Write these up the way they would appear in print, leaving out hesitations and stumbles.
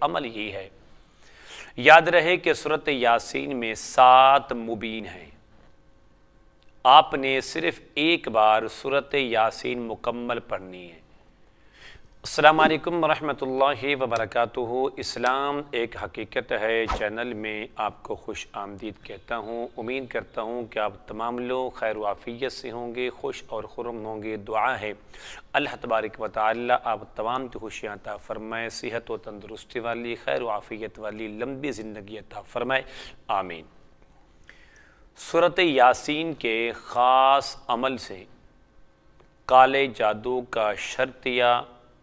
عمل ہی ہے۔ یاد رہے کہ سورۃ یاسین میں 7 مبین ہیں۔ آپ نے صرف ایک بار سورۃ یاسین مکمل پڑھنی ہے۔ السلام علیکم ورحمۃ اللہ وبرکاتہ۔ اسلام ایک حقیقت ہے چینل میں آپ کو خوش آمدید کہتا ہوں۔ امید کرتا ہوں کہ آپ تمام لوگ خیر و عافیت سے ہوں گے، خوش اور خرم ہوں گے۔ دعا ہے اللہ تبارک و تعالی آپ تمام کی خوشیاں عطا فرمائے، صحت و تندرستی والی، خیر و عافیت والی لمبی زندگی عطا فرمائے، آمین۔ سورۃ یاسین کے خاص عمل سے کالے جادو کا شرطیہ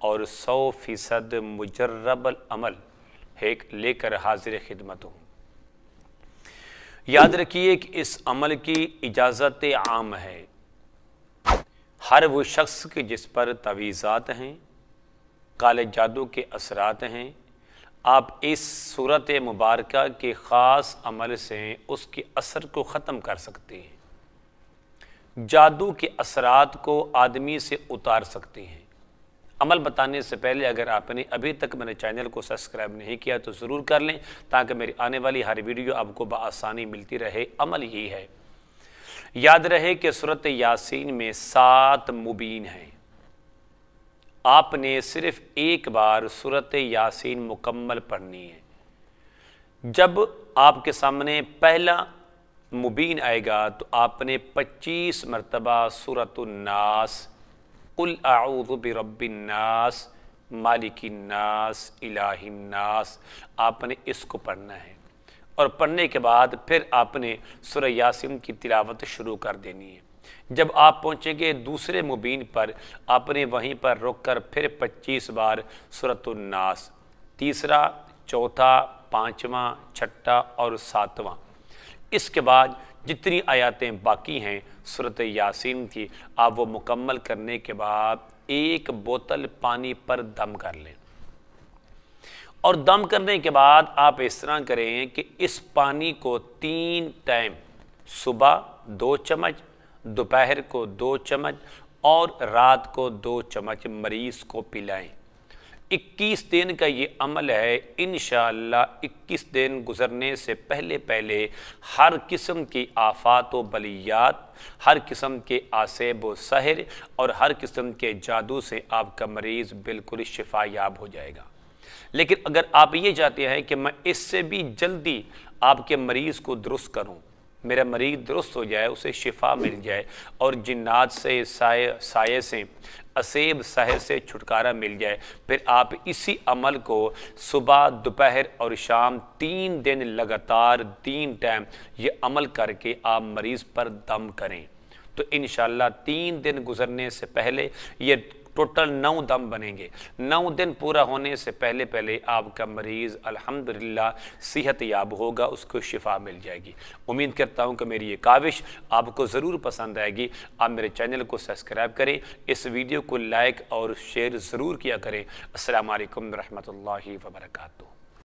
اور 100% مجرب العمل لے کر حاضر خدمت ہوں۔ یاد رکھیے کہ اس عمل کی اجازت عام ہے۔ ہر وہ شخص کے جس پر تعویذات ہیں، کالے جادو کے اثرات ہیں، آپ اس صورت مبارکہ کے خاص عمل سے اس کے اثر کو ختم کر سکتے ہیں، جادو کے اثرات کو آدمی سے اتار سکتے ہیں۔ عمل بتانے سے پہلے اگر آپ نے ابھی تک میرے چینل کو سبسکرائب نہیں کیا تو ضرور کر لیں تاکہ میری آنے والی ہر ویڈیو آپ کو بآسانی ملتی رہے۔ عمل ہی ہے۔ یاد رہے کہ سورۃ یاسین میں 7 مبین ہیں۔ آپ نے صرف ایک بار سورۃ یاسین مکمل پڑھنی ہے۔ جب آپ کے سامنے پہلا مبین آئے گا تو آپ نے 25 مرتبہ سورۃ الناس، قل اعوذ برب الناس، مالک الناس، الہ الناس، آپ نے اس کو پڑھنا ہے، اور پڑھنے کے بعد پھر آپ نے سورہ یاسین کی تلاوت شروع کر دینی ہے۔ جب آپ پہنچیں گے دوسرے مبین پر، آپ نے وہیں پر رک کر پھر 25 بار سورۃ الناس، تیسرا، چوتھا، پانچواں، چھٹا اور ساتواں۔ اس کے بعد جتنی آیاتیں باقی ہیں سورۃ یاسین کی، آپ وہ مکمل کرنے کے بعد ایک بوتل پانی پر دم کر لیں، اور دم کرنے کے بعد آپ اس طرح کریں کہ اس پانی کو 3 ٹائم، صبح 2 چمچ، دوپہر کو 2 چمچ اور رات کو 2 چمچ مریض کو پلائیں۔ 21 دن کا یہ عمل ہے۔ انشاءاللہ 21 دن گزرنے سے پہلے ہر قسم کی آفات و بلیات، ہر قسم کے آسیب و سحر اور ہر قسم کے جادو سے آپ کا مریض بالکل شفا یاب ہو جائے گا۔ لیکن اگر آپ یہ چاہتے ہیں کہ میں اس سے بھی جلدی آپ کے مریض کو درست کروں، میرا مریض درست ہو جائے، اسے شفا مل جائے اور جنات سے، سائے سے، اسیب سحر سے چھٹکارا مل جائے، پھر آپ اسی عمل کو صبح، دوپہر اور شام 3 دن لگاتار 3 ٹائم یہ عمل کر کے آپ مریض پر دم کریں تو انشاءاللہ 3 دن گزرنے سے پہلے یہ ٹوٹل 9 دم بنیں گے۔ 9 دن پورا ہونے سے پہلے آپ کا مریض الحمدللہ صحت یاب ہوگا، اس کو شفا مل جائے گی۔ امید کرتا ہوں کہ میری یہ کاوش آپ کو ضرور پسند آئے گی۔ آپ میرے چینل کو سبسکرائب کریں، اس ویڈیو کو لائک اور شیئر ضرور کیا کریں۔ السلام علیکم ورحمۃ اللہ وبرکاتہ۔